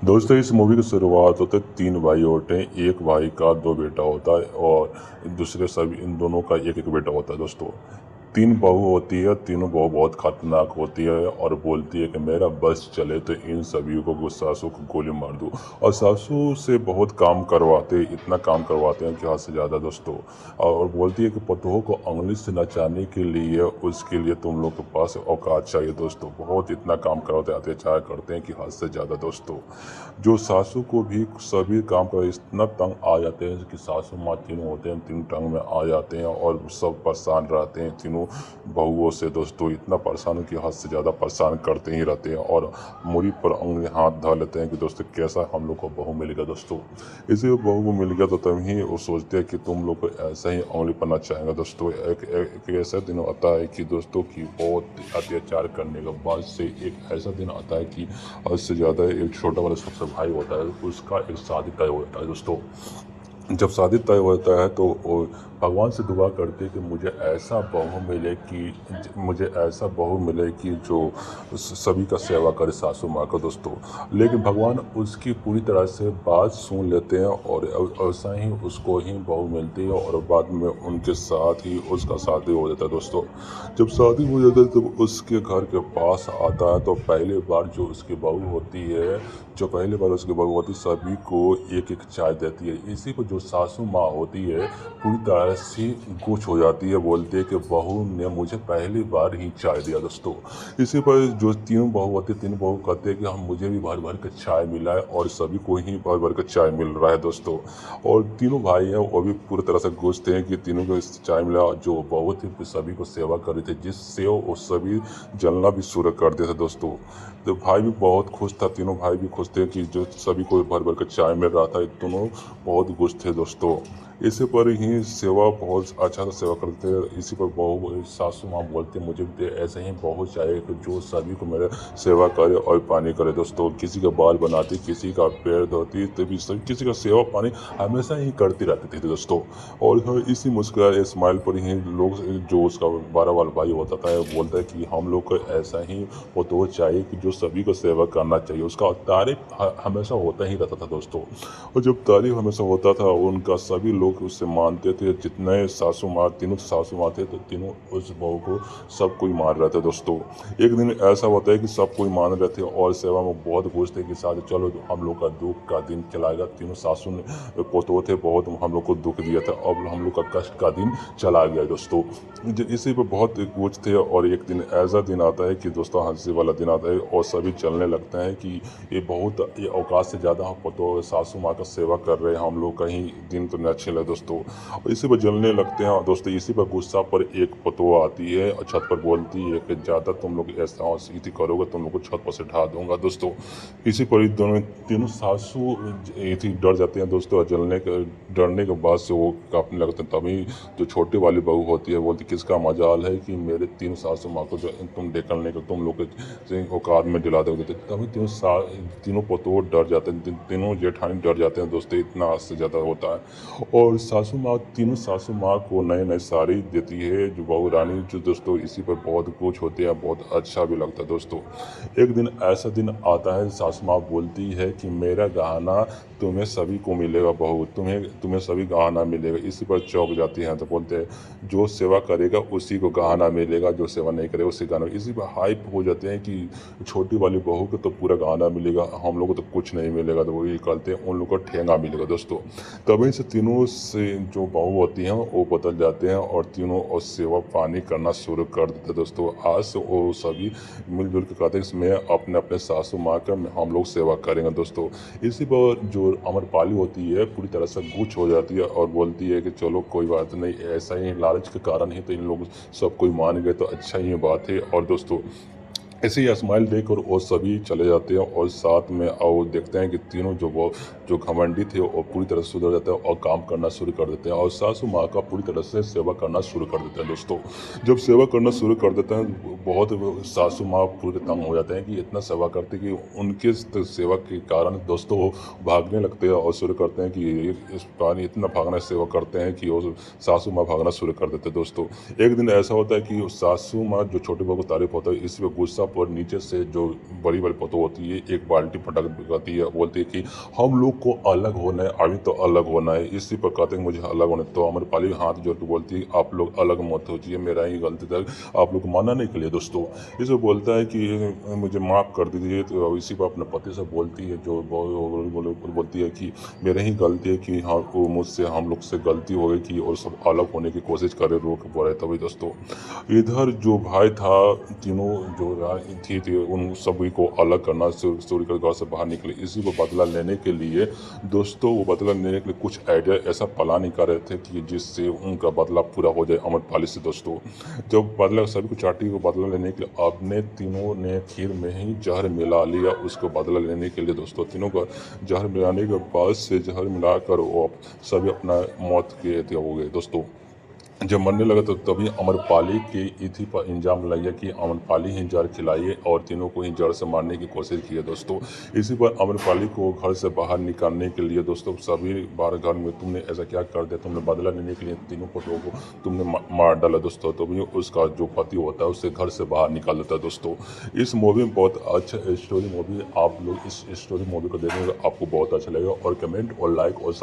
दोस्तों इस मूवी की शुरुआत होते है 3 भाई होते हैं। एक भाई का 2 बेटा होता है और दूसरे सभी इन दोनों का 1-1 बेटा होता है दोस्तों। 3 बहू होती है, तीनों बहू बहुत खतरनाक होती है और बोलती है कि मेरा बस चले तो इन सभी को सासू को गोली मार दूँ। और सासू से बहुत काम करवाते, इतना काम करवाते हैं कि हद से ज़्यादा दोस्तों। और बोलती है कि पतोह को उँगली से नचाने के लिए उसके लिए तुम लोग के पास औकात चाहिए दोस्तों। बहुत इतना काम करवाते, अत्याचार करते हैं कि हद से ज़्यादा दोस्तों। जो सासू को भी सभी काम कर इतना तंग आ जाते हैं कि सासू माँ तीनों होते हैं, तीनों तंग में आ जाते हैं और सब परेशान रहते हैं तीनों बहुओं से दोस्तों। इतना परेशान कि हद से ज़्यादा परेशान करते ही रहते हैं और मुड़ी पर उंगली हाथ धर लेते हैं कि दोस्तों कैसा हम लोग को बहू मिलेगा दोस्तों। इसी बहू को मिल गया तो तभी वो सोचते हैं कि तुम लोग को ऐसा ही उंगली पड़ना चाहेंगे दोस्तों। एक ऐसा दिन आता है कि दोस्तों की बहुत अत्याचार करने के बाद से एक ऐसा दिन आता है कि हद से ज़्यादा एक छोटा वाला सबसे भाई होता है, उसका एक शादी तय होता है दोस्तों। जब शादी तय होता है तो वो भगवान से दुआ करते हैं कि मुझे ऐसा बहू मिले कि जो सभी का सेवा करे सासू माँ का दोस्तों। लेकिन भगवान उसकी पूरी तरह से बात सुन लेते हैं और ऐसा ही उसको ही बहू मिलती है और बाद में उनके साथ ही उसका शादी हो जाता है दोस्तों। जब शादी हो जाता है तब उसके घर के पास आता है तो पहली बार जो उसकी बहू होती है, सभी को एक एक चाय देती है। इसी पर जो सासू माँ होती है पूरी तरह से गुस्सा हो जाती है, बोलती है कि बहू ने मुझे पहली बार ही चाय दिया दोस्तों। इसी पर जो तीनों बहू होती है, तीनों बहू कहते हैं कि हम मुझे भी भर भर के चाय मिला है और सभी को ही भर भर के चाय मिल रहा है दोस्तों। और तीनों भाई हैं वो भी पूरी तरह से गुस्से हैं कि तीनों को चाय मिला। जो बहू थी सभी को सेवा कर रही थी जिससे वो सभी जलना भी शुरू कर दिया था दोस्तों। तो भाई भी बहुत खुश था, तीनों भाई भी खुश थे कि जो सभी को भर भर के चाय मिल रहा था। दोनों बहुत खुश थे दोस्तों। इसी पर ही सेवा बहुत अच्छा से सेवा करते थे। इसी पर बहू सासू माँ बोलते मुझे भी ऐसे ही बहू चाहिए कि जो सभी को मेरे सेवा करे और पानी करे दोस्तों। किसी का बाल बनाती, किसी का पैर धोती, तभी सब किसी का सेवा पानी हमेशा ही करती रहती थी दोस्तों। और इसी मुस्कुराए स्माइल पर ही लोग जो उसका 12 वाला भाई होता था बोलता है कि हम लोग को ऐसा ही वो तो चाहिए कि जो सभी को सेवा करना चाहिए। उसका तारीफ हमेशा होता ही रहता था दोस्तों। और जब तारीफ हमेशा होता था उनका सभी लोग उससे मानते थे। जितने सासू माँ, तीनों सासू माँ थे तो तीनों उस बहू को सब कोई मान रहे थे दोस्तों। एक दिन ऐसा होता है कि सब कोई मान रहे थे और सेवा में बहुत खुश थे कि साथ चलो हम लोग का दुख का दिन चलाएगा। तीनों सासू ने पोतो थे बहुत हम लोग को दुख दिया था, अब हम लोग का कष्ट का दिन चला गया दोस्तों। इसी पर बहुत कुछ थे और एक दिन ऐसा दिन आता है कि दोस्तों हंसी वाला दिन आता है और सभी चलने लगते हैं कि ये औकात से ज़्यादा हम पतो सासू माँ का सेवा कर रहे हैं, हम लोग कहीं दिन तो नहीं अच्छे लगे दोस्तों। और इसी पर जलने लगते हैं दोस्तों। इसी पर गुस्सा पर एक पतो आती है और छत पर बोलती है कि ज़्यादा तुम लोग ऐसा सीधी करोगे तुम लोग को छत पर से ढा दूंगा दोस्तों। इसी पर दोनों तीनों सासू थी डर जाते हैं दोस्तों और डरने के बाद से वो कांपने लगते हैं। तभी जो छोटी वाली बहू होती है बोलती किसका मजाल है कि मेरे तीनों सासू माँ को जो तुम निकलने को तुम लोग औकात में दिला दोगे। तभी तीनों पतों डर जाते हैं, तीनों जेठानी डर जाते हैं दोस्तों। इतना हद से ज़्यादा होता है। और तीनों सासू माँ को नए नए साड़ी देती है जो बहू रानी जो दोस्तों। इसी पर बहुत कुछ होते हैं, बहुत अच्छा भी लगता है दोस्तों। एक दिन ऐसा दिन आता है सासू माँ बोलती है कि मेरा गहना तुम्हें सभी को मिलेगा बहू, तुम्हें सभी गहना मिलेगा। इसी पर चौंक जाती हैं तो बोलते हैं जो सेवा करेगा उसी को गहना मिलेगा, जो सेवा नहीं करेगा उसी गहना। इसी पर हाइप हो जाते हैं कि छोटी वाली बहू को तो पूरा गहना मिलेगा, हम लोग को तो कुछ नहीं मिलेगा। तो वो ये कहते हैं उन लोग को ठेंगा मिलेगा दोस्तों। तभी से तीनों से जो बहू होती हैं वो बदल जाते हैं और तीनों और सेवा पानी करना शुरू कर देते हैं दोस्तों। आज से वो सभी मिलजुल के कहते हैं इसमें अपने अपने सासू माँ का हम लोग सेवा करेंगे दोस्तों। इसी पर जो अमरपाली होती है पूरी तरह से गुस्सा हो जाती है और बोलती है कि चलो कोई बात नहीं, ऐसा ही लालच के कारण ही तो इन लोग सब कोई मान गए तो अच्छा ही बात है। और दोस्तों ऐसे ही स्माइल देकर वो सभी चले जाते हैं और साथ में और देखते हैं कि तीनों जो घमंडी थे वो पूरी तरह से सुधर जाते हैं और काम करना शुरू कर देते हैं और सासू माँ का पूरी तरह से सेवा करना शुरू कर देते हैं दोस्तों। जब सेवा करना शुरू कर देते हैं बहुत सासू माँ पूरे तंग हो जाते हैं कि इतना सेवा करते कि उनके सेवा के कारण दोस्तों वो भागने लगते हैं और शुरू करते हैं कि इस पानी इतना भागना सेवा करते हैं कि वो सासू माँ भागना शुरू कर देते हैं दोस्तों। एक दिन ऐसा होता है कि सासू माँ जो छोटे बहू को तारीफ होता है इस पर गुस्सा पर नीचे से जो बड़ी बड़ी पतों होती है एक बाल्टी पटक करती है, बोलती है कि हम लोग को अलग होना है, अभी तो अलग होना है। इसी पर कहते हैं मुझे अलग होना है। तो अम्रपाली हाथ जोड़ के बोलती है आप लोग अलग मत होजिए, मेरा ही गलती था आप लोग को माना नहीं के लिए दोस्तों। इसे बोलता है कि मुझे माफ़ कर दीजिए। तो इसी पर अपने पति से बोलती है, जो बोलती है कि मेरे ही गलती है कि हाँ वो मुझसे हम लोग से गलती हो गई कि और सब अलग होने की कोशिश करे, रोक पड़े। तभी दोस्तों इधर जो भाई था, तीनों जो थी उन सभी को अलग करना, सूर्य के घर से बाहर निकले। इसी को बदला लेने के लिए दोस्तों, वो बदला लेने के लिए कुछ आइडिया ऐसा प्लान कर रहे थे कि जिससे उनका बदला पूरा हो जाए अमरपाली से दोस्तों। जब बदला सभी को चाटी को बदला लेने के लिए अपने तीनों ने खीर में ही जहर मिला लिया उसको बदला लेने के लिए दोस्तों। तीनों का जहर मिलाने के बाद से जहर मिलाकर वो सभी अपना मौत के हो गए दोस्तों। जब मरने लगा तो तभी अमरपाली की इसी पर इल्जाम लगाया कि अमरपाली ही जहर खिलाई और तीनों को ही जहर से मारने की कोशिश की है दोस्तों। इसी पर अमरपाली को घर से बाहर निकालने के लिए दोस्तों सभी बाहर घर में तुमने ऐसा क्या कर दिया, तुमने बदला लेने के लिए तीनों को तुमने मार डाला दोस्तों। तो भी उसका जो पति होता है उसे घर से बाहर निकाल देता है दोस्तों। इस मूवी में बहुत अच्छा स्टोरी मूवी, आप लोग इस स्टोरी मूवी को देखेंगे आपको बहुत अच्छा लगेगा। और कमेंट और लाइक और